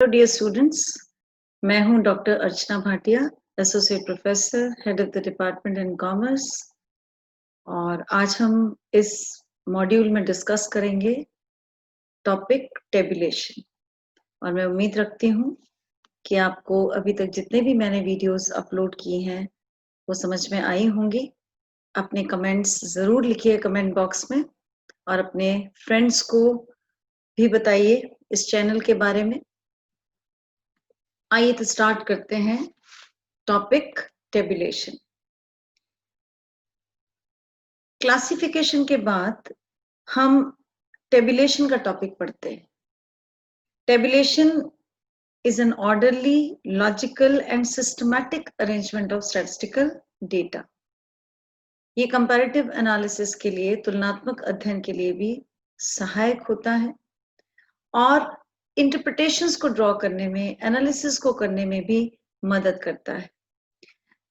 Hello dear students, मैं हूं doctor Archana Bhatia, associate professor, head of the department in commerce. और आज हम इस मॉड्यूल में डिस्कस करेंगे टॉपिक टेबुलेशन। और मैं उम्मीद रखती हूं कि आपको अभी तक जितने भी मैंने वीडियोस अपलोड किए हैं वो समझ में आई होंगी। अपने कमेंट्स ज़रूर लिखिए कमेंट बॉक्स में और अपने फ्रेंड्स को भी बताइए इस चैनल के बारे में। आइए तो स्टार्ट करते हैं टॉपिक टेबुलेशन। क्लासिफिकेशन के बाद हम टेबुलेशन का टॉपिक पढ़ते हैं। Tabulation is an orderly, logical and systematic arrangement of statistical data. ये कंपैरेटिव एनालिसिस के लिए, तुलनात्मक अध्ययन के लिए भी सहायक होता है और इंटरप्रिटेशंस को ड्रॉ करने में, एनालिसिस को करने में भी मदद करता है।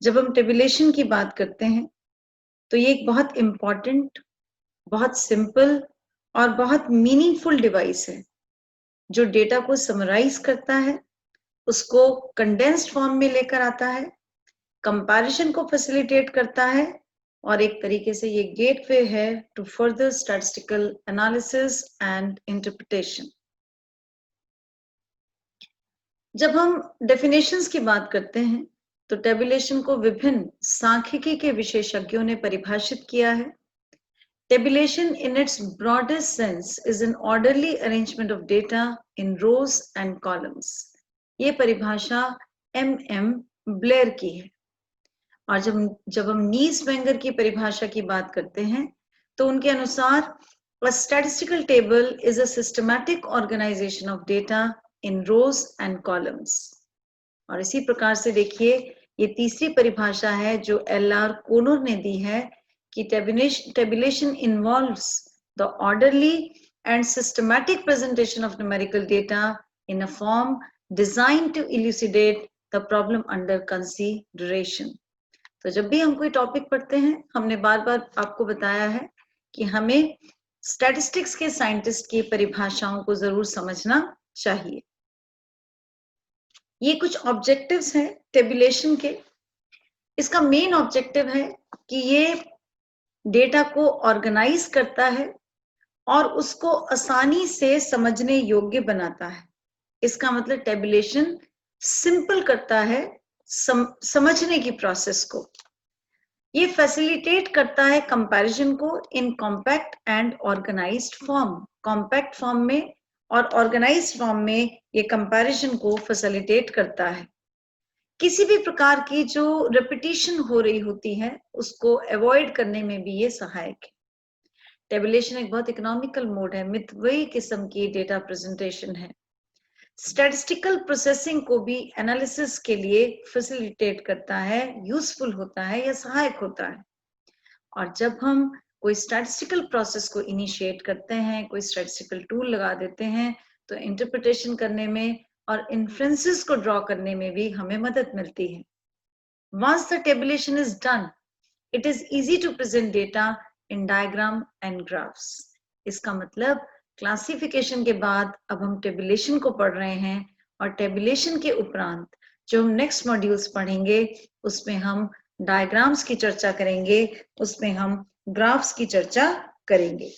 जब हम टेबुलेशन की बात करते हैं तो ये एक बहुत इम्पॉर्टेंट, बहुत सिंपल और बहुत मीनिंगफुल डिवाइस है जो डेटा को समराइज करता है, उसको कंडेंस्ड फॉर्म में लेकर आता है, कंपैरिजन को फैसिलिटेट करता है और एक तरीके से ये गेटवे है to further statistical analysis and interpretation. जब हम डेफिनेशंस की बात करते हैं तो टेबुलेशन को विभिन्न सांख्यिकी के विशेषज्ञों ने परिभाषित किया है। Tabulation in its broadest sense is an orderly arrangement of data in rows and columns. ये परिभाषा M.M. ब्लेयर की है। और जब हम नीस वेंगर की परिभाषा की बात करते हैं तो उनके अनुसार a statistical table is a systematic organization of data in rows and columns. और इसी प्रकार से देखिए, ये तीसरी परिभाषा है जो L.R. कोनर ने दी है कि tabulation involves the orderly and systematic presentation of numerical data in a form designed to elucidate the problem under consideration. तो जब भी हम कोई टॉपिक पढ़ते हैं, हमने बार बार आपको बताया है कि हमें स्टैटिस्टिक्स के साइंटिस्ट की परिभाषाओं को जरूर समझना चाहिए। ये कुछ ऑब्जेक्टिव्स हैं टेबुलेशन के। इसका मेन ऑब्जेक्टिव है कि ये डेटा को ऑर्गेनाइज करता है और उसको आसानी से समझने योग्य बनाता है। इसका मतलब टेबुलेशन सिंपल करता है समझने की प्रोसेस को। ये फैसिलिटेट करता है कंपैरिजन को in compact and organised form. Compact form में और ऑर्गेनाइज्ड फॉर्म में ये कंपैरिजन को फैसिलिटेट करता है। किसी भी प्रकार की जो रिपीटिशन हो रही होती है उसको अवॉइड करने में भी ये सहायक है। टेबुलेशन एक बहुत इकोनॉमिकल मोड है, मितव्ययी किस्म की डेटा प्रेजेंटेशन है। स्टैटिस्टिकल प्रोसेसिंग को भी एनालिसिस के लिए फैसिलिटेट करता है, यूजफुल होता है या सहायक होता है। और जब हम कोई स्टैटिस्टिकल प्रोसेस को इनिशिएट करते हैं, कोई स्टैटिस्टिकल टूल लगा देते हैं, तो इंटरप्रिटेशन करने में और इन्फ्रेंसेस को ड्रॉ करने में भी हमें मदद मिलती है। Once the tabulation is done, it is easy to present data in diagram and graphs. इसका मतलब क्लासिफिकेशन के बाद अब हम टेबुलेशन को पढ़ रहे हैं और टेबुलेशन के उपरांत जो हम नेक्स्ट मॉड्यूल्स पढ़ेंगे उसमें हम डायग्राम्स की चर्चा करेंगे, उसमें हम ग्राफ्स की चर्चा करेंगे।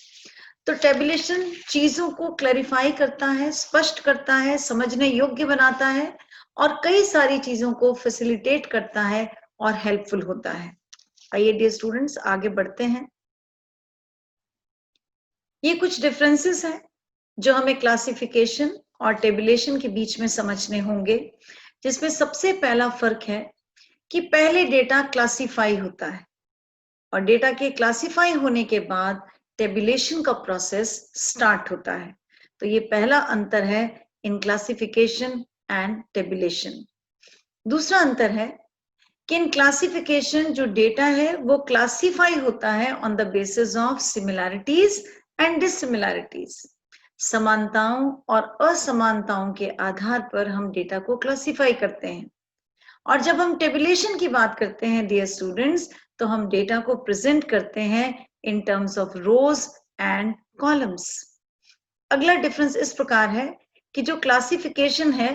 तो टेबुलेशन चीजों को क्लैरिफाई करता है, स्पष्ट करता है, समझने योग्य बनाता है और कई सारी चीजों को फैसिलिटेट करता है और हेल्पफुल होता है। आइए डियर स्टूडेंट्स आगे बढ़ते हैं। ये कुछ डिफरेंसेस हैं जो हमें क्लासिफिकेशन और टेबुलेशन के बीच में समझने होंगे, जिसमें सबसे पहला फर्क है कि पहले डेटा क्लासिफाई होता है और डेटा के क्लासिफाई होने के बाद टेबुलेशन का प्रोसेस स्टार्ट होता है। तो ये पहला अंतर है इन क्लासिफिकेशन एंड टेबुलेशन। दूसरा अंतर है कि इन क्लासिफिकेशन जो डेटा है वो क्लासिफाई होता है on the basis of similarities and dissimilarities. समानताओं और असमानताओं के आधार पर हम डेटा को क्लासिफाई करते हैं। और जब हम टेबुलेशन की बात करते हैं डियर स्टूडेंट्स, तो हम डेटा को प्रेजेंट करते हैं in terms of rose and columns. अगला डिफरेंस इस प्रकार है कि जो क्लासिफिकेशन है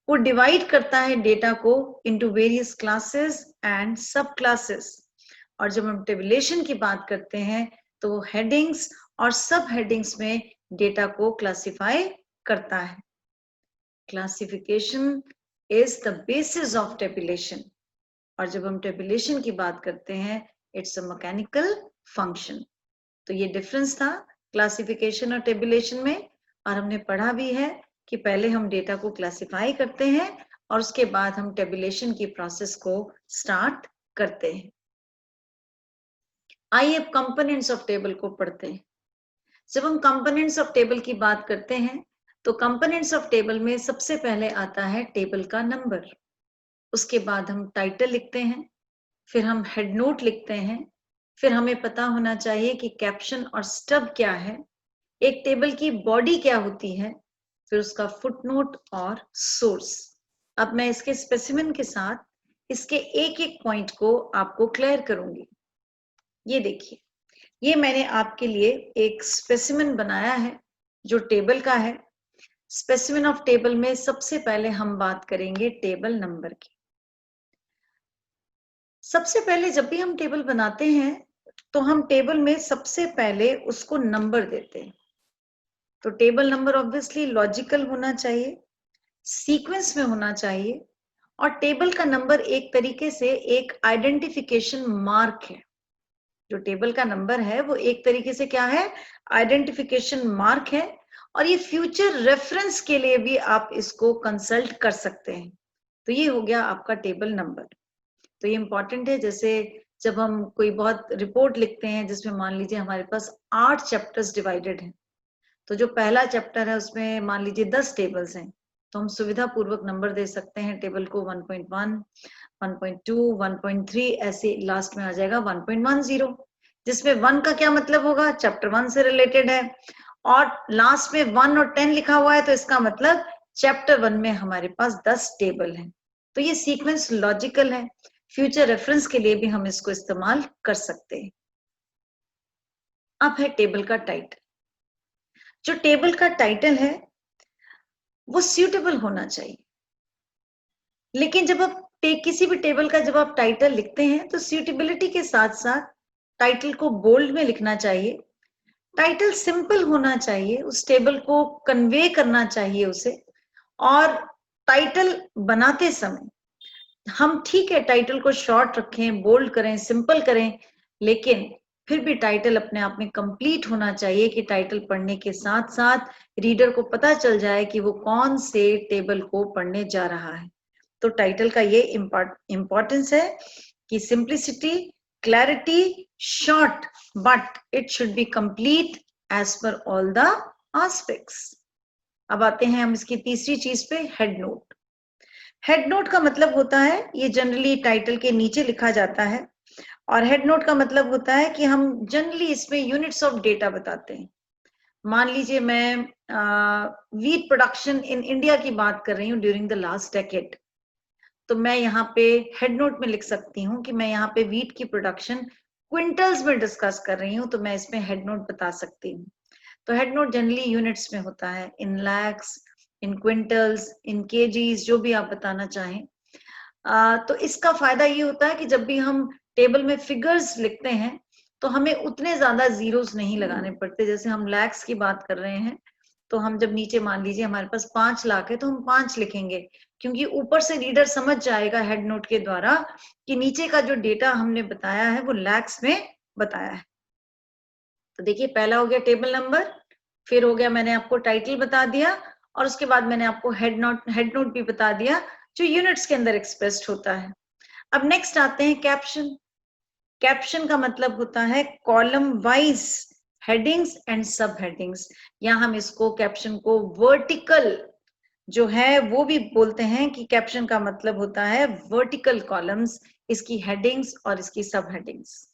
वो डिवाइड करता है डेटा को इनटू वेरियस क्लासेस एंड सब क्लासेस। और जब हम टेबुलेशन की बात करते हैं तो वो हेडिंग्स और सब हेडिंग्स में डेटा को क्लासिफाई करता है। Classification is the basis of tabulation. और जब हम टेबुलेशन की बात करते हैं इट्स अ मैकेनिकल फंक्शन। तो ये डिफरेंस था क्लासिफिकेशन और टेबुलेशन में। और हमने पढ़ा भी है कि पहले हम डेटा को क्लासिफाई करते हैं और उसके बाद हम टेबुलेशन की प्रोसेस को स्टार्ट करते हैं। आइए अब कंपोनेंट्स ऑफ टेबल को पढ़ते हैं। जब हम कंपोनेंट्स ऑफ टेबल की बात करते हैं तो कंपोनेंट्स ऑफ टेबल में सबसे पहले आता है टेबल का नंबर। उसके बाद हम टाइटल लिखते हैं, फिर हम हेड नोट लिखते हैं, फिर हमें पता होना चाहिए कि कैप्शन और स्टब क्या है, एक टेबल की बॉडी क्या होती है, फिर उसका फुटनोट और सोर्स। अब मैं इसके स्पेसिमेन के साथ इसके एक एक पॉइंट को आपको क्लियर करूंगी। ये देखिए, ये मैंने आपके लिए एक स्पेसिमेन बनाया है जो टेबल का है। स्पेसिमेन ऑफ टेबल में सबसे पहले हम बात करेंगे टेबल नंबर की। सबसे पहले जब भी हम टेबल बनाते हैं तो हम टेबल में सबसे पहले उसको नंबर देते हैं। तो टेबल नंबर ऑब्वियसली लॉजिकल होना चाहिए, सीक्वेंस में होना चाहिए, और टेबल का नंबर एक तरीके से एक आइडेंटिफिकेशन मार्क है। जो टेबल का नंबर है वो एक तरीके से क्या है, आइडेंटिफिकेशन मार्क है। और ये फ्यूचर रेफरेंस के लिए भी आप इसको कंसल्ट कर सकते हैं। तो ये हो गया आपका टेबल नंबर। तो ये इंपॉर्टेंट है। जैसे जब हम कोई बहुत रिपोर्ट लिखते हैं जिसमें मान लीजिए हमारे पास 8 चैप्टर्स डिवाइडेड हैं, तो जो पहला चैप्टर है उसमें मान लीजिए 10 टेबल्स हैं, तो हम सुविधा पूर्वक नंबर दे सकते हैं टेबल को 1.1, 1.2, 1.3, ऐसे लास्ट में आ जाएगा 1.10, जिसमें 1 का क्या मतलब होगा, चैप्टर 1 से रिलेटेड है, और लास्ट में 1 और 10 लिखा हुआ है तो इसका मतलब चैप्टर 1 में हमारे पास 10 टेबल हैं। तो ये सीक्वेंस लॉजिकल है, फ्यूचर रेफरेंस के लिए भी हम इसको इस्तेमाल कर सकते हैं। अब है टेबल का टाइटल। जो टेबल का टाइटल है वो सूटेबल होना चाहिए। लेकिन जब आप किसी भी टेबल का जब आप टाइटल लिखते हैं तो सूटेबिलिटी के साथ साथ टाइटल को बोल्ड में लिखना चाहिए। टाइटल सिंपल होना चाहिए, उस टेबल को कन्वे करना चाहिए उसे। और टाइटल बनाते समय हम ठीक है टाइटल को शॉर्ट रखें, बोल्ड करें, सिंपल करें, लेकिन फिर भी टाइटल अपने आप में कंप्लीट होना चाहिए कि टाइटल पढ़ने के साथ साथ रीडर को पता चल जाए कि वो कौन से टेबल को पढ़ने जा रहा है। तो टाइटल का ये इंपॉर्टेंस है कि simplicity, clarity, short, but it should be complete as per all the aspects. अब आते हैं हम इसकी तीसरी चीज पे, हेड नोट। हेड नोट का मतलब होता है, ये जनरली टाइटल के नीचे लिखा जाता है, और हेड नोट का मतलब होता है कि हम जनरली इसमें यूनिट्स ऑफ डेटा बताते हैं। मान लीजिए मैं वीट प्रोडक्शन इन इंडिया की बात कर रही हूँ ड्यूरिंग द लास्ट डेकेड, तो मैं यहाँ पे हेड नोट में लिख सकती हूँ कि मैं यहाँ पे वीट की प्रोडक्शन क्विंटल्स में डिस्कस कर रही हूँ, तो मैं इसमें हेड नोट बता सकती हूँ। तो हेड नोट जनरली यूनिट्स में होता है, इन लैक्स, इन क्विंटल्स, इन केजीज, जो भी आप बताना चाहें। तो इसका फायदा ये होता है कि जब भी हम टेबल में फिगर्स लिखते हैं तो हमें उतने ज्यादा जीरोस नहीं लगाने पड़ते। जैसे हम लैक्स की बात कर रहे हैं तो हम जब नीचे मान लीजिए हमारे पास 5 लाख है तो हम 5 लिखेंगे, क्योंकि ऊपर से रीडर समझ जाएगा हेड नोट के द्वारा कि नीचे का जो डेटा हमने बताया है वो लैक्स में बताया है। तो देखिए, पहला हो गया टेबल नंबर, फिर हो गया मैंने आपको टाइटल बता दिया, और उसके बाद मैंने आपको हेड नोट भी बता दिया जो यूनिट्स के अंदर एक्सप्रेस्ड होता है। अब नेक्स्ट आते हैं कैप्शन। कैप्शन का मतलब होता है कॉलम वाइज हेडिंग्स एंड सब हेडिंग्स। या हम इसको कैप्शन को वर्टिकल जो है वो भी बोलते हैं कि कैप्शन का मतलब होता है वर्टिकल कॉलम्स, इसकी हेडिंग्स और इसकी सब हेडिंग्स।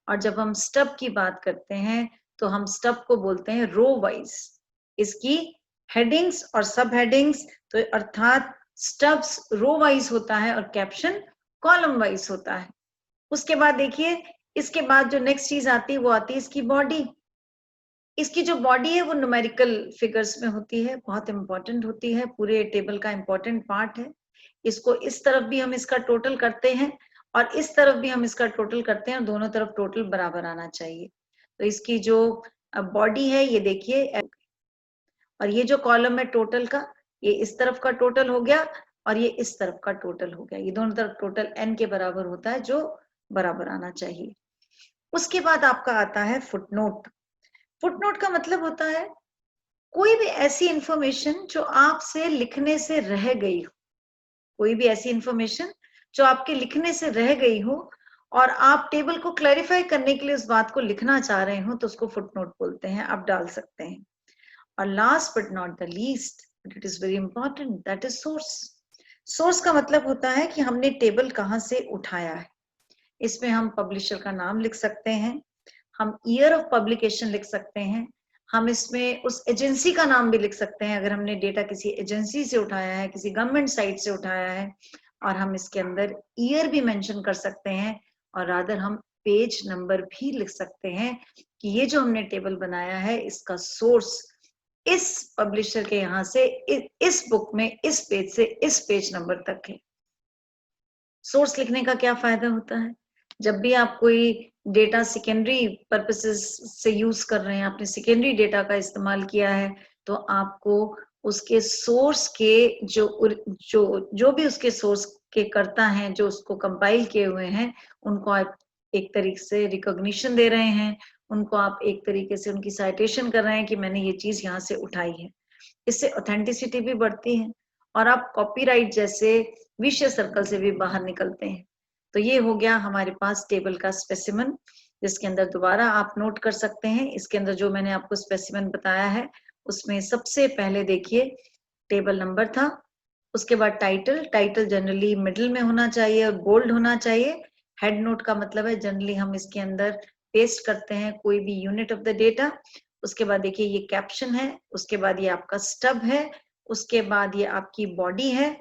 और जब हम स्टब की बात करते हैं तो हम स्टब को बोलते हैं रो वाइज, इसकी हेडिंग्स और सब हेडिंग्स। तो अर्थात स्टब्स रो वाइज होता है और कैप्शन कॉलम वाइज होता है। उसके बाद देखिए, इसके बाद जो नेक्स्ट चीज आती है वो आती है इसकी बॉडी। इसकी जो बॉडी है वो न्यूमेरिकल फिगर्स में होती है, बहुत इंपॉर्टेंट होती है, पूरे टेबल का इंपॉर्टेंट पार्ट है। इसको इस तरफ भी हम इसका टोटल करते हैं और इस तरफ भी हम इसका टोटल करते हैं, और दोनों तरफ टोटल बराबर आना चाहिए। तो इसकी जो बॉडी है ये देखिए, और ये जो कॉलम है टोटल का, ये इस तरफ का टोटल हो गया और ये इस तरफ का टोटल हो गया। ये दोनों तरफ टोटल n के बराबर होता है, जो बराबर आना चाहिए। उसके बाद आपका आता है फुटनोट। फुटनोट का मतलब होता है कोई भी ऐसी इंफॉर्मेशन जो आपसे लिखने से रह गई हो, कोई भी ऐसी इंफॉर्मेशन जो आपके लिखने से रह गई हो और आप टेबल को क्लैरिफाई करने के लिए उस बात को लिखना चाह रहे हो, तो उसको फुटनोट बोलते हैं, आप डाल सकते हैं। और last but not the least, but it is very important, that is source. Source का मतलब होता है कि हमने टेबल कहाँ से उठाया है। इसमें हम पब्लिशर का नाम लिख सकते हैं, हम ईयर ऑफ पब्लिकेशन लिख सकते हैं, हम इसमें उस एजेंसी का नाम भी लिख सकते हैं, अगर हमने डेटा किसी एजेंसी से उठाया है, किसी गवर्नमेंट साइट से उठाया है, और हम इसके अंदर ईयर भी मेंशन कर सकते हैं, और रादर हम पेज नंबर भी लिख सकते हैं कि ये जो हमने टेबल बनाया है इसका सोर्स इस पब्लिशर के यहाँ से इस बुक में इस पेज से इस पेज नंबर तक है। सोर्स लिखने का क्या फायदा होता है? जब भी आप कोई डेटा सेकेंडरी पर्पसेस से यूज कर रहे हैं, आपने सेकेंडरी डेटा का इस्तेमाल किया है, तो आपको उसके सोर्स के जो भी उसके सोर्स के करता है, जो उसको कंपाइल किए हुए हैं, उनको आप एक तरीके से रिकॉग्निशन दे रहे हैं, उनको आप एक तरीके से उनकी साइटेशन कर रहे हैं कि मैंने ये चीज यहाँ से उठाई है। इससे ऑथेंटिसिटी भी बढ़ती है और आप कॉपीराइट जैसे विषय सर्कल से भी बाहर निकलते हैं। तो ये हो गया हमारे पास टेबल का स्पेसिमन, जिसके अंदर दोबारा आप नोट कर सकते हैं। इसके अंदर जो मैंने आपको स्पेसिमन बताया है उसमें सबसे पहले देखिए टेबल नंबर था, उसके बाद टाइटल जनरली मिडिल में होना चाहिए और बोल्ड होना चाहिए। हेड नोट का मतलब है जनरली हम इसके अंदर पेस्ट करते हैं कोई भी यूनिट ऑफ द डेटा। उसके बाद देखिए ये कैप्शन है, उसके बाद ये आपका स्टब है, उसके बाद ये आपकी बॉडी है,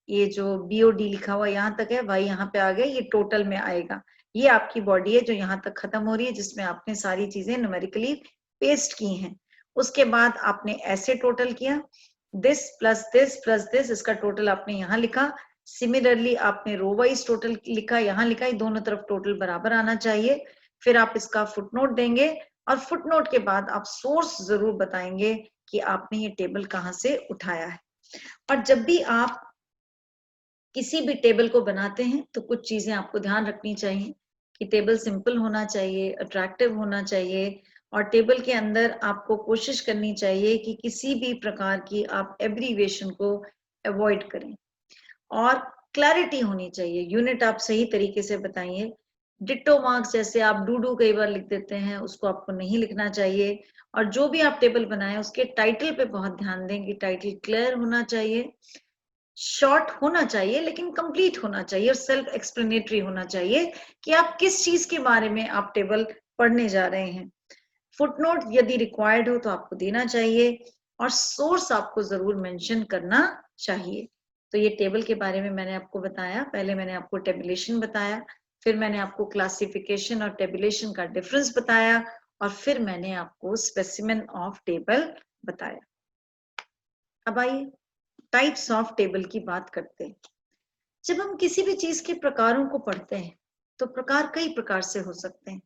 ये जो BOD लिखा हुआ यहाँ तक है भाई, यहाँ पे आ गया, ये टोटल में आएगा। ये आपकी बॉडी है जो यहाँ तक खत्म हो रही है, जिसमें आपने सारी चीजें न्यूमेरिकली पेस्ट की हैं। उसके बाद आपने ऐसे टोटल किया, this plus this plus this, इसका टोटल आपने यहाँ लिखा। सिमिलरली आपने रो वाइज टोटल लिखा, यहाँ लिखा, ये दोनों तरफ टोटल बराबर आना चाहिए। फिर आप इसका फुटनोट देंगे और फुटनोट के बाद आप सोर्स जरूर बताएंगे कि आपने ये टेबल कहाँ से उठाया है। और जब भी आप किसी भी टेबल को बनाते हैं तो कुछ चीजें आपको ध्यान रखनी चाहिए कि टेबल सिंपल होना चाहिए, अट्रैक्टिव होना चाहिए, और टेबल के अंदर आपको कोशिश करनी चाहिए कि किसी भी प्रकार की आप एब्रीविएशन को अवॉइड करें, और क्लैरिटी होनी चाहिए। यूनिट आप सही तरीके से बताइए। डिट्टो मार्क्स जैसे आप डू कई बार लिख देते हैं, उसको आपको नहीं लिखना चाहिए। और जो भी आप टेबल बनाए उसके टाइटल पे बहुत ध्यान दें कि टाइटल क्लियर होना चाहिए, शॉर्ट होना चाहिए लेकिन कंप्लीट होना चाहिए, और सेल्फ एक्सप्लेनेटरी होना चाहिए कि आप किस चीज के बारे में आप टेबल पढ़ने जा रहे हैं। फुटनोट यदि रिक्वायर्ड हो तो आपको देना चाहिए, और सोर्स आपको जरूर मेंशन करना चाहिए। तो ये टेबल के बारे में मैंने आपको बताया। पहले मैंने आपको टेबुलेशन बताया, फिर मैंने आपको क्लासिफिकेशन और टेबुलेशन का डिफरेंस बताया, और फिर मैंने आपको स्पेसिमेन ऑफ टेबल बताया। अब आइए टाइप्स ऑफ टेबल की बात करते हैं। जब हम किसी भी चीज के प्रकारों को पढ़ते हैं तो प्रकार कई प्रकार से हो सकते हैं।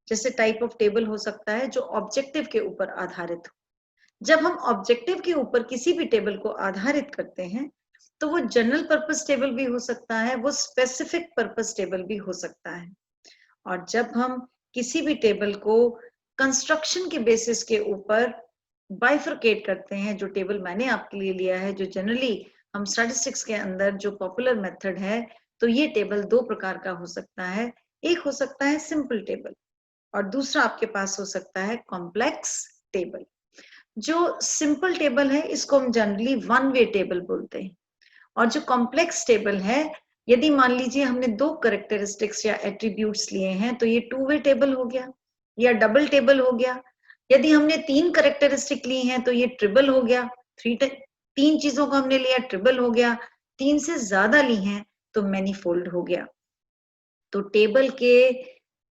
जैसे टाइप ऑफ टेबल हो सकता है जो ऑब्जेक्टिव के ऊपर आधारित हो। जब हम ऑब्जेक्टिव के ऊपर किसी भी टेबल को आधारित करते हैं तो वो जनरल पर्पस टेबल भी हो सकता है, वो स्पेसिफिक पर्पस टेबल भी हो सकता है। और जब हम किसी भी टेबल को कंस्ट्रक्शन के बेसिस के ऊपर बाइफरकेट करते हैं, जो टेबल मैंने आपके लिए लिया है, जो जनरली हम स्टैटिस्टिक्स के अंदर जो पॉपुलर मेथड है, तो ये टेबल दो प्रकार का हो सकता है। एक हो सकता है सिंपल टेबल और दूसरा आपके पास हो सकता है कॉम्प्लेक्स टेबल। जो सिंपल टेबल है इसको हम जनरली वन वे टेबल बोलते हैं, और जो कॉम्प्लेक्स टेबल है, यदि मान लीजिए हमने दो कैरेक्टरिस्टिक्स या एट्रीब्यूट्स लिए हैं तो ये टू वे टेबल हो गया या डबल टेबल हो गया। यदि हमने तीन कैरेक्टरिस्टिक ली हैं तो ये ट्रिपल हो गया, तीन चीजों को हमने लिया ट्रिपल हो गया, तीन से ज्यादा ली हैं तो मैनीफोल्ड हो गया। तो टेबल के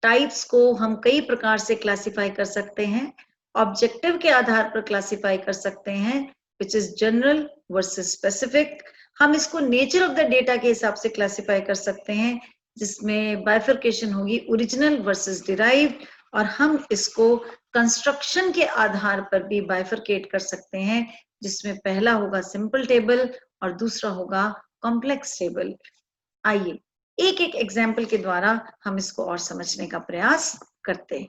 टाइप्स को हम कई प्रकार से क्लासिफाई कर सकते हैं, ऑब्जेक्टिव के आधार पर क्लासिफाई कर सकते हैं, which is general versus specific. हम इसको नेचर ऑफ द डेटा के हिसाब से क्लासिफाई कर सकते हैं, जिसमें बाइफर्केशन होगी ओरिजिनल वर्सेस डिराइव्ड, और हम इसको कंस्ट्रक्शन के आधार पर भी बाइफर्केट कर सकते हैं, जिसमें पहला होगा सिंपल टेबल और दूसरा होगा कॉम्प्लेक्स टेबल। आइए एक एक एग्जाम्पल के द्वारा हम इसको और समझने का प्रयास करते हैं।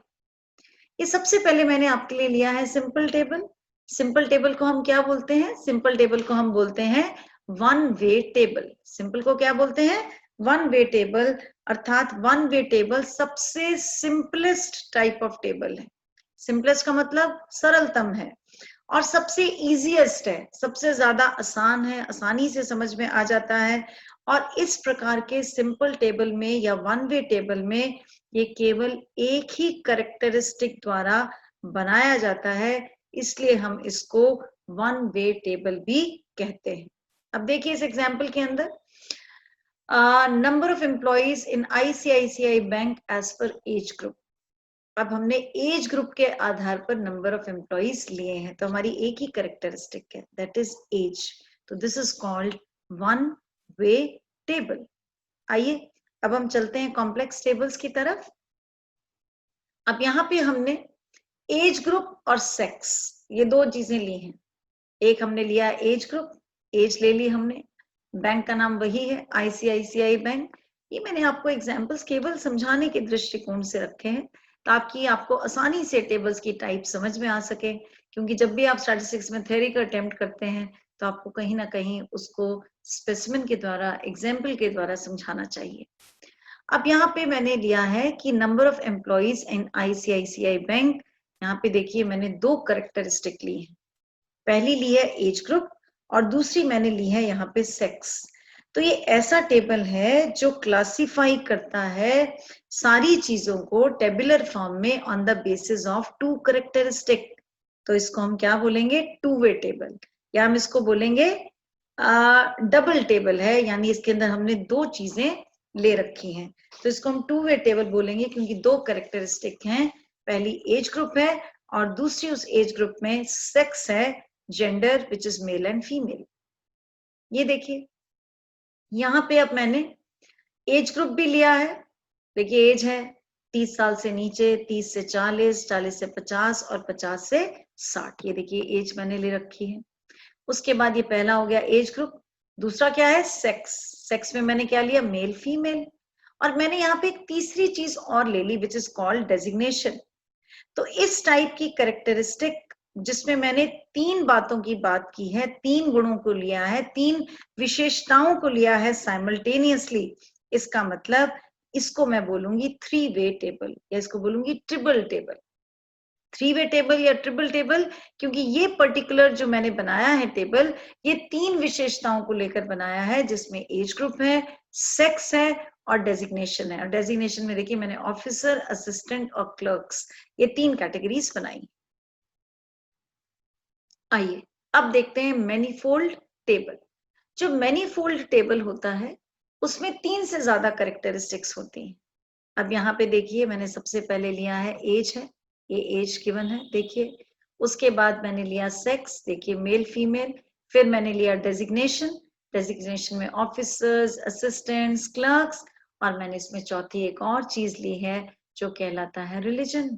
ये सबसे पहले मैंने आपके लिए लिया है सिंपल टेबल। सिंपल टेबल को हम क्या बोलते हैं? सिंपल टेबल को हम बोलते हैं वन वे टेबल। सिंपल को क्या बोलते हैं? वन वे टेबल, अर्थात वन वे टेबल सबसे सिंपलेस्ट टाइप ऑफ टेबल है। सिंपलेस्ट का मतलब सरलतम है और सबसे इजीएस्ट है, सबसे ज्यादा आसान है, आसानी से समझ में आ जाता है। और इस प्रकार के सिंपल टेबल में या वन वे टेबल में ये केवल एक ही कैरेक्टरिस्टिक द्वारा बनाया जाता है, इसलिए हम इसको वन वे टेबल भी कहते हैं। अब देखिए इस एग्जाम्पल के अंदर number of employees in ICICI bank as per age group. अब हमने एज ग्रुप के आधार पर नंबर ऑफ एम्प्लॉइज लिए हैं, तो हमारी एक ही कैरेक्टरिस्टिक है, दैट इज एज। तो this is called one way table. आइए अब हम चलते हैं कॉम्प्लेक्स टेबल्स की तरफ। अब यहाँ पे हमने एज ग्रुप और सेक्स ये दो चीजें ली हैं। एक हमने लिया एज ग्रुप, एज ले ली हमने, बैंक का नाम वही है आईसीआईसीआई बैंक। ये मैंने आपको एग्जांपल्स केवल समझाने के दृष्टिकोण से रखे हैं ताकि आपको आसानी से टेबल्स की टाइप समझ में आ सके, क्योंकि जब भी आप स्टैटिस्टिक्स में थ्योरी का अटेम्प्ट करते हैं तो आपको कहीं ना कहीं उसको स्पेसिमेन के द्वारा, एग्जाम्पल के द्वारा समझाना चाहिए। अब यहाँ पे मैंने लिया है कि number of employees in ICICI bank. यहाँ पे देखिए मैंने दो कैरेक्टरिस्टिक ली है, पहली ली है एज ग्रुप और दूसरी मैंने ली है यहाँ पे सेक्स। तो ये ऐसा टेबल है जो क्लासिफाई करता है सारी चीजों को टेबुलर फॉर्म में on the basis of two characteristic. तो इसको हम क्या बोलेंगे? टू वे टेबल, या हम इसको बोलेंगे डबल टेबल है, यानी इसके अंदर हमने दो चीजें ले रखी हैं। तो इसको हम टू वे टेबल बोलेंगे क्योंकि दो कैरेक्टरिस्टिक हैं, पहली एज ग्रुप है और दूसरी उस एज ग्रुप में सेक्स है, gender which is male and female. ये देखिए यहाँ पे अब मैंने एज ग्रुप भी लिया है। देखिए एज है 30 साल से नीचे, 30 से 40, 40 से 50 और 50 से 60। ये देखिए एज मैंने ले रखी है। उसके बाद ये पहला हो गया एज ग्रुप। दूसरा क्या है? सेक्स। सेक्स में मैंने क्या लिया? Male female. और मैंने यहाँ पे एक तीसरी चीज और ले ली विच इज कॉल्ड डेजिग्नेशन। तो इस टाइप की कैरेक्टरिस्टिक जिसमें मैंने तीन बातों की बात की है, तीन गुणों को लिया है, तीन विशेषताओं को लिया है साइमल्टेनियसली, इसका मतलब इसको मैं बोलूंगी थ्री वे टेबल या इसको बोलूंगी triple table. Three way table या ट्रिपल टेबल क्योंकि ये पर्टिकुलर जो मैंने बनाया है टेबल, ये तीन विशेषताओं को लेकर बनाया है, जिसमें एज ग्रुप है, सेक्स है और डेजिग्नेशन है। और डेजिग्नेशन में देखिए मैंने ऑफिसर, असिस्टेंट और क्लर्क्स ये तीन कैटेगरीज बनाई। आइए अब देखते हैं मैनीफोल्ड टेबल। जो मैनीफोल्ड टेबल होता है उसमें तीन से ज्यादा कैरेक्टरिस्टिक्स होती हैं। अब यहाँ पे देखिए मैंने सबसे पहले लिया है एज है, ये एज गिवन है देखिए। उसके बाद मैंने लिया सेक्स, देखिए मेल फीमेल। फिर मैंने लिया डेजिग्नेशन, डेजिग्नेशन में ऑफिसर्स, असिस्टेंट्स, क्लर्क्स, और मैंने इसमें चौथी एक और चीज ली है जो कहलाता है रिलीजन।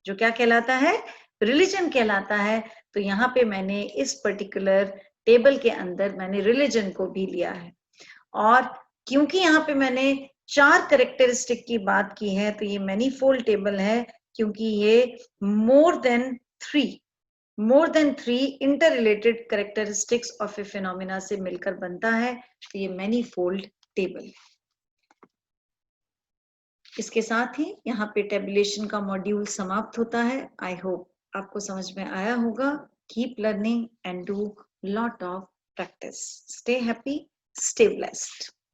जो क्या कहलाता है? रिलीजन कहलाता है। तो यहाँ पे मैंने इस पर्टिकुलर टेबल के अंदर मैंने रिलीजन को भी लिया है। और क्योंकि यहाँ पे मैंने चार कैरेक्टरिस्टिक की बात की है तो ये मैनीफोल्ड टेबल है, क्योंकि ये more than three inter related characteristics of a phenomena से मिलकर बनता है। तो ये मैनीफोल्ड टेबल। इसके साथ ही यहाँ पे टेबुलेशन का मॉड्यूल समाप्त होता है। आई होप आपको समझ में आया होगा। Keep learning and do lot of practice. Stay happy, stay blessed.